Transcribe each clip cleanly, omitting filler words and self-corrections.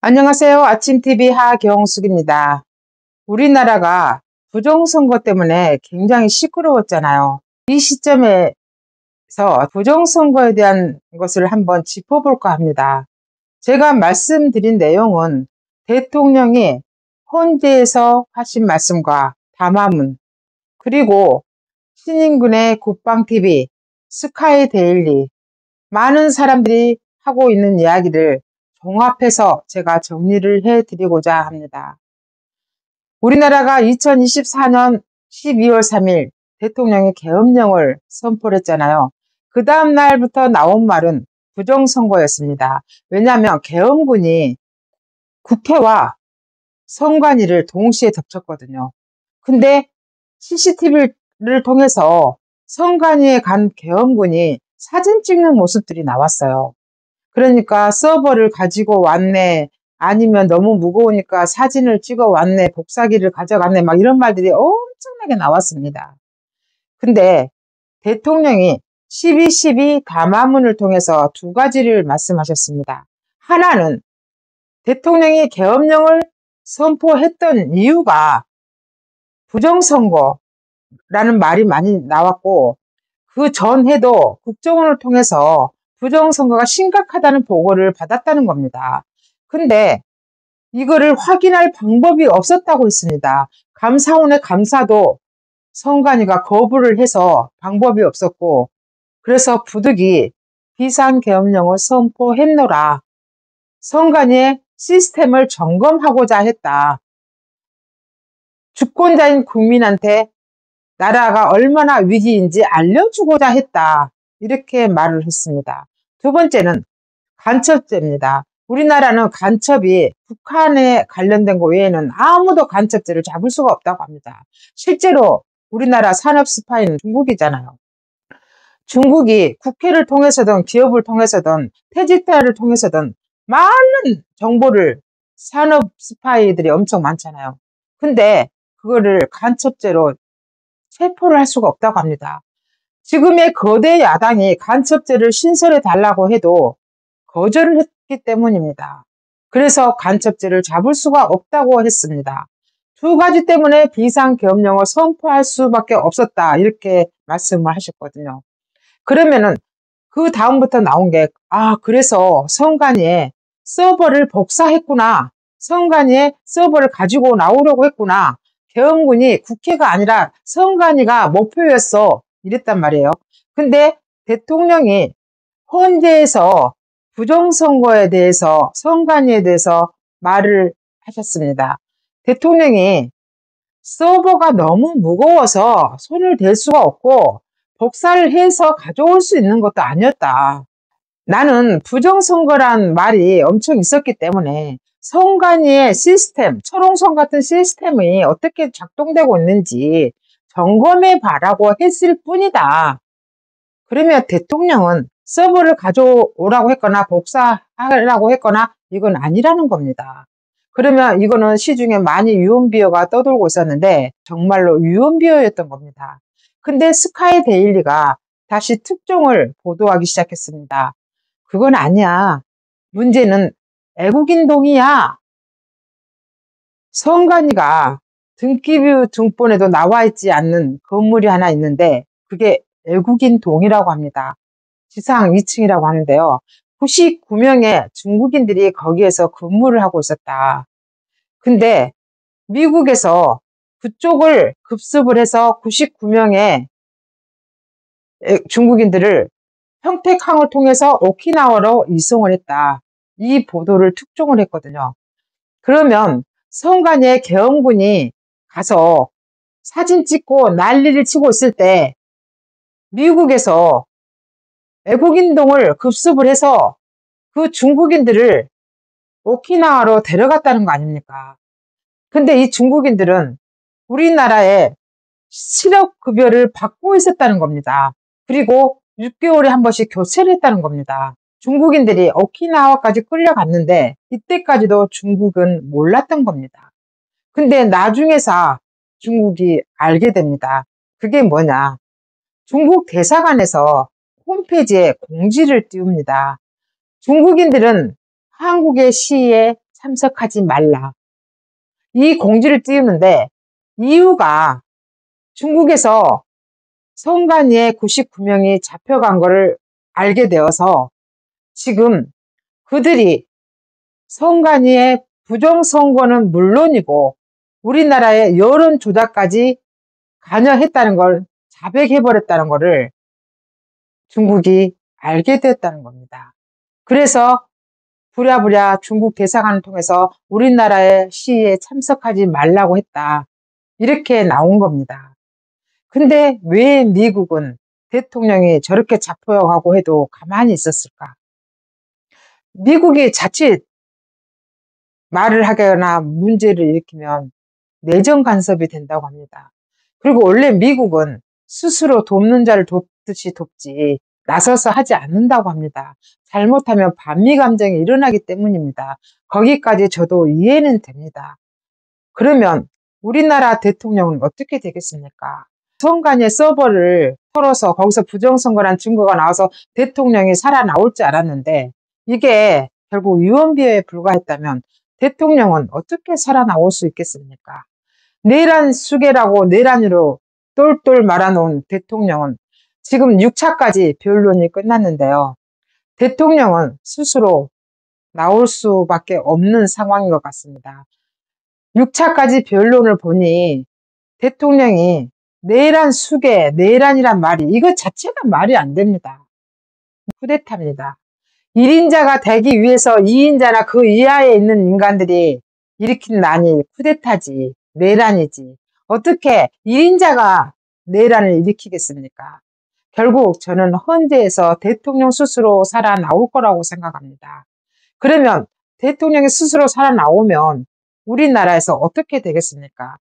안녕하세요. 아침TV 하경숙입니다. 우리나라가 부정선거 때문에 굉장히 시끄러웠잖아요. 이 시점에서 부정선거에 대한 것을 한번 짚어볼까 합니다. 제가 말씀드린 내용은 대통령이 헌재에서 하신 말씀과 담화문, 그리고 신인군의 국방TV, 스카이데일리, 많은 사람들이 하고 있는 이야기를 종합해서 제가 정리를 해드리고자 합니다. 우리나라가 2024년 12월 3일 대통령이 계엄령을 선포를 했잖아요. 그 다음 날부터 나온 말은 부정선거였습니다. 왜냐하면 계엄군이 국회와 선관위를 동시에 덮쳤거든요. 근데 CCTV를 통해서 선관위에 간 계엄군이 사진 찍는 모습들이 나왔어요. 그러니까 서버를 가지고 왔네, 아니면 너무 무거우니까 사진을 찍어 왔네, 복사기를 가져갔네, 막 이런 말들이 엄청나게 나왔습니다. 근데 대통령이 12.12 담화문을 통해서 두 가지를 말씀하셨습니다. 하나는 대통령이 계엄령을 선포했던 이유가 부정선거라는 말이 많이 나왔고, 그 전해도 국정원을 통해서 부정선거가 심각하다는 보고를 받았다는 겁니다. 근데 이거를 확인할 방법이 없었다고 했습니다. 감사원의 감사도 선관위가 거부를 해서 방법이 없었고, 그래서 부득이 비상계엄령을 선포했노라. 선관위의 시스템을 점검하고자 했다. 주권자인 국민한테 나라가 얼마나 위기인지 알려주고자 했다. 이렇게 말을 했습니다. 두 번째는 간첩죄입니다. 우리나라는 간첩이 북한에 관련된 거 외에는 아무도 간첩죄를 잡을 수가 없다고 합니다. 실제로 우리나라 산업 스파이는 중국이잖아요. 중국이 국회를 통해서든 기업을 통해서든 퇴직자를 통해서든 많은 정보를, 산업 스파이들이 엄청 많잖아요. 근데 그거를 간첩죄로 체포를 할 수가 없다고 합니다. 지금의 거대 야당이 간첩죄를 신설해 달라고 해도 거절을 했기 때문입니다. 그래서 간첩죄를 잡을 수가 없다고 했습니다. 두 가지 때문에 비상계엄령을 선포할 수밖에 없었다, 이렇게 말씀을 하셨거든요. 그러면은 그 다음부터 나온 게, 그래서 선관위에 서버를 복사했구나, 선관위에 서버를 가지고 나오려고 했구나, 계엄군이 국회가 아니라 선관위가 목표였어, 이랬단 말이에요. 근데 대통령이 헌재에서 부정선거에 대해서, 선관위에 대해서 말을 하셨습니다. 대통령이 서버가 너무 무거워서 손을 댈 수가 없고 복사를 해서 가져올 수 있는 것도 아니었다. 나는 부정선거란 말이 엄청 있었기 때문에 선관위의 시스템, 철옹성 같은 시스템이 어떻게 작동되고 있는지 점검해 봐라고 했을 뿐이다. 그러면 대통령은 서버를 가져오라고 했거나 복사하라고 했거나 이건 아니라는 겁니다. 그러면 이거는 시중에 많이 유언비어가 떠돌고 있었는데 정말로 유언비어였던 겁니다. 근데 스카이데일리가 다시 특종을 보도하기 시작했습니다. 그건 아니야. 문제는 애국인동이야. 선관위가 등기부 등본에도 나와 있지 않는 건물이 하나 있는데 그게 애국인동이라고 합니다. 지상 2층이라고 하는데요. 99명의 중국인들이 거기에서 근무를 하고 있었다. 근데 미국에서 그쪽을 급습을 해서 99명의 중국인들을 평택항을 통해서 오키나와로 이송을 했다. 이 보도를 특종을 했거든요. 그러면 선관위의 계엄군이 가서 사진 찍고 난리를 치고 있을 때 미국에서 애국인동을 급습을 해서 그 중국인들을 오키나와로 데려갔다는 거 아닙니까? 근데 이 중국인들은 우리나라의 실업급여를 받고 있었다는 겁니다. 그리고 6개월에 한 번씩 교체를 했다는 겁니다. 중국인들이 오키나와까지 끌려갔는데 이때까지도 중국은 몰랐던 겁니다. 근데 나중에서 중국이 알게 됩니다. 그게 뭐냐? 중국 대사관에서 홈페이지에 공지를 띄웁니다. 중국인들은 한국의 시위에 참석하지 말라. 이 공지를 띄우는데 이유가 중국에서 선관위의 99명이 잡혀간 것을 알게 되어서 지금 그들이 선관위의 부정선거는 물론이고 우리나라의 여론 조작까지 관여했다는 걸 자백해버렸다는 것을 중국이 알게 됐다는 겁니다. 그래서 부랴부랴 중국 대사관을 통해서 우리나라의 시위에 참석하지 말라고 했다. 이렇게 나온 겁니다. 근데 왜 미국은 대통령이 저렇게 잡혀가고 해도 가만히 있었을까? 미국이 자칫 말을 하거나 문제를 일으키면 내정 간섭이 된다고 합니다. 그리고 원래 미국은 스스로 돕는 자를 돕듯이 돕지 나서서 하지 않는다고 합니다. 잘못하면 반미 감정이 일어나기 때문입니다. 거기까지 저도 이해는 됩니다. 그러면 우리나라 대통령은 어떻게 되겠습니까? 선관위 서버를 털어서 거기서 부정선거란 증거가 나와서 대통령이 살아나올 줄 알았는데 이게 결국 유언비어에 불과했다면 대통령은 어떻게 살아나올 수 있겠습니까? 내란 수계라고 내란으로 똘똘 말아놓은 대통령은 지금 6차까지 변론이 끝났는데요. 대통령은 스스로 나올 수밖에 없는 상황인 것 같습니다. 6차까지 변론을 보니 대통령이 내란 수계, 내란이란 말이 이것 자체가 말이 안 됩니다. 쿠데타입니다. 1인자가 되기 위해서 2인자나 그 이하에 있는 인간들이 일으킨 난이 쿠데타지, 내란이지. 어떻게 1인자가 내란을 일으키겠습니까? 결국 저는 헌재에서 대통령 스스로 살아나올 거라고 생각합니다. 그러면 대통령이 스스로 살아나오면 우리나라에서 어떻게 되겠습니까?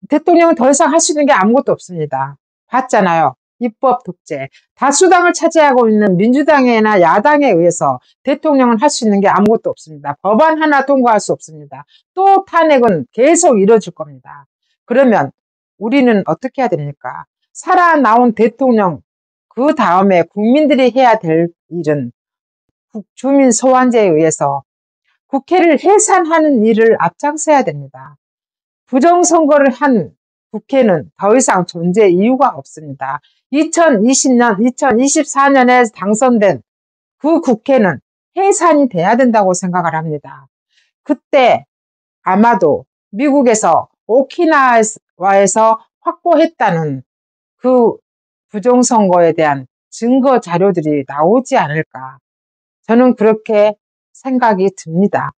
대통령은 더 이상 할 수 있는 게 아무것도 없습니다. 봤잖아요. 입법 독재. 다수당을 차지하고 있는 민주당이나 야당에 의해서 대통령은 할 수 있는 게 아무것도 없습니다. 법안 하나 통과할 수 없습니다. 또 탄핵은 계속 이뤄질 겁니다. 그러면 우리는 어떻게 해야 됩니까? 살아나온 대통령, 그 다음에 국민들이 해야 될 일은 주민 소환제에 의해서 국회를 해산하는 일을 앞장서야 됩니다. 부정선거를 한 국회는 더 이상 존재 이유가 없습니다. 2020년, 2024년에 당선된 그 국회는 해산이 돼야 된다고 생각을 합니다. 그때 아마도 미국에서 오키나와에서 확보했다는 그 부정선거에 대한 증거 자료들이 나오지 않을까. 저는 그렇게 생각이 듭니다.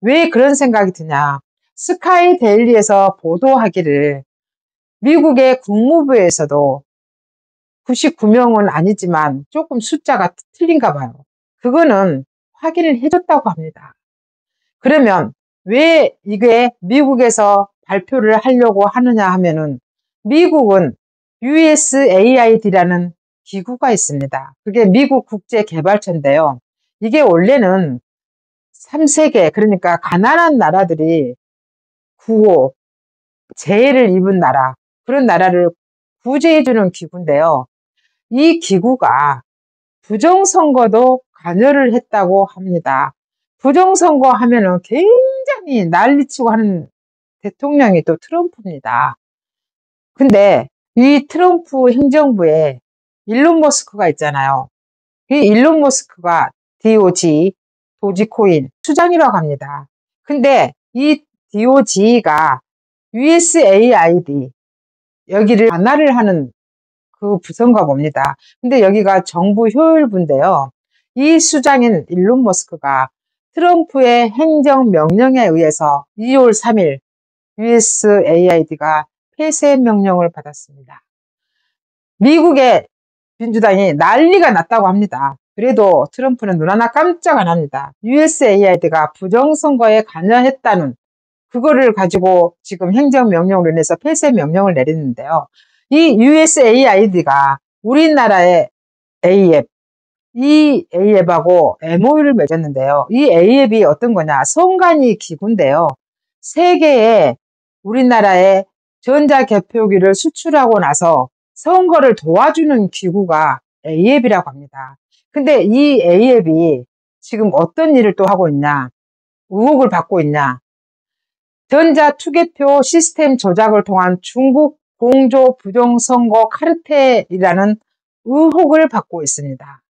왜 그런 생각이 드냐. 스카이 데일리에서 보도하기를 미국의 국무부에서도 99명은 아니지만 조금 숫자가 틀린가 봐요. 그거는 확인을 해줬다고 합니다. 그러면 왜 이게 미국에서 발표를 하려고 하느냐 하면은 미국은 USAID라는 기구가 있습니다. 그게 미국 국제개발처인데요. 이게 원래는 3세계, 그러니까 가난한 나라들이 구호, 재해를 입은 나라, 그런 나라를 구제해주는 기구인데요. 이 기구가 부정선거도 관여를 했다고 합니다. 부정선거 하면은 굉장히 난리치고 하는 대통령이 또 트럼프입니다. 근데 이 트럼프 행정부에 일론 머스크가 있잖아요. 이 일론 머스크가 도지코인 수장이라고 합니다. 근데 이 DOG가 USAID 여기를 관할을 하는 그 부서인가 봅니다. 근데 여기가 정부 효율부인데요. 이 수장인 일론 머스크가 트럼프의 행정명령에 의해서 2월 3일 USAID가 폐쇄 명령을 받았습니다. 미국의 민주당이 난리가 났다고 합니다. 그래도 트럼프는 눈 하나 깜짝 안 합니다. USAID가 부정선거에 관여했다는 그거를 가지고 지금 행정명령으로 인해서 폐쇄 명령을 내리는데요. 이 USAID가 우리나라의 A앱, 이 A앱하고 MOU를 맺었는데요. 이 A앱이 어떤 거냐? 선관위 기구인데요. 세계에 우리나라의 전자개표기를 수출하고 나서 선거를 도와주는 기구가 A앱이라고 합니다. 근데 이 A앱이 지금 어떤 일을 또 하고 있냐? 의혹을 받고 있냐? 전자투개표 시스템 조작을 통한 중국 공조 부정선거 카르텔이라는 의혹을 받고 있습니다.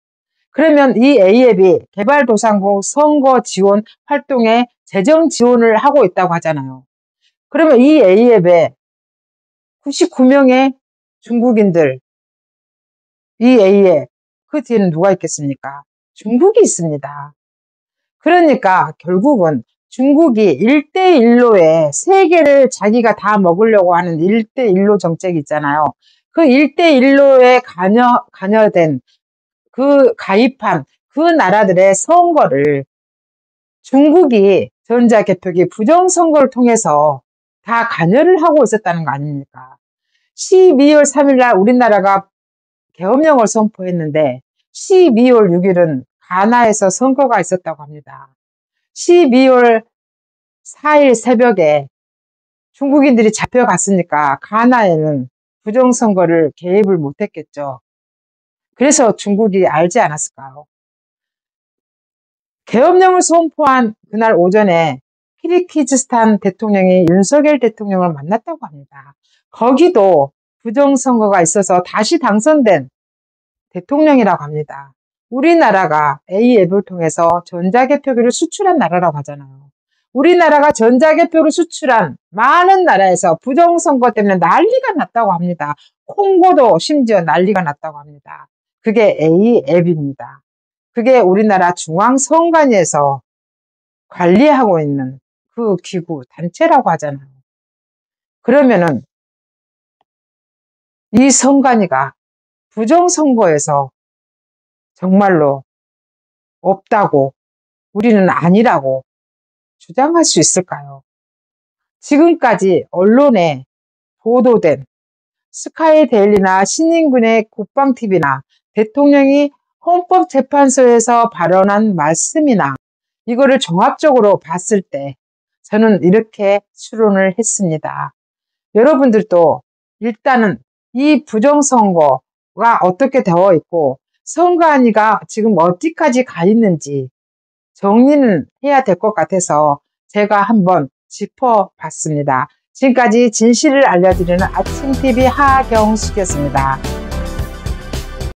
그러면 이 A앱이 개발도상국 선거 지원 활동에 재정 지원을 하고 있다고 하잖아요. 그러면 이 A앱에 99명의 중국인들, 이 A앱, 그 뒤에는 누가 있겠습니까? 중국이 있습니다. 그러니까 결국은 중국이 1대1로의 세계를 자기가 다 먹으려고 하는 1대1로 정책이 있잖아요. 그 1대1로에 관여된 가입한 그 나라들의 선거를 중국이 전자개표기 부정선거를 통해서 다 관여를 하고 있었다는 거 아닙니까? 12월 3일 날 우리나라가 계엄령을 선포했는데 12월 6일은 가나에서 선거가 있었다고 합니다. 12월 4일 새벽에 중국인들이 잡혀갔으니까 가나에는 부정선거를 개입을 못했겠죠. 그래서 중국이 알지 않았을까요? 계엄령을 선포한 그날 오전에 키르기즈스탄 대통령이 윤석열 대통령을 만났다고 합니다. 거기도 부정선거가 있어서 다시 당선된 대통령이라고 합니다. 우리나라가 A앱을 통해서 전자개표기를 수출한 나라라고 하잖아요. 우리나라가 전자개표를 수출한 많은 나라에서 부정선거 때문에 난리가 났다고 합니다. 콩고도 심지어 난리가 났다고 합니다. 그게 A앱입니다. 그게 우리나라 중앙선관위에서 관리하고 있는 그 기구, 단체라고 하잖아요. 그러면은 이 선관위가 부정선거에서 정말로 없다고, 우리는 아니라고 주장할 수 있을까요? 지금까지 언론에 보도된 스카이데일리나 신인군의 국방TV나 대통령이 헌법재판소에서 발언한 말씀이나 이거를 종합적으로 봤을 때 저는 이렇게 추론을 했습니다. 여러분들도 일단은 이 부정선거가 어떻게 되어 있고 선관위가 지금 어디까지 가 있는지 정리는 해야 될 것 같아서 제가 한번 짚어봤습니다. 지금까지 진실을 알려드리는 아침TV 하경숙이었습니다.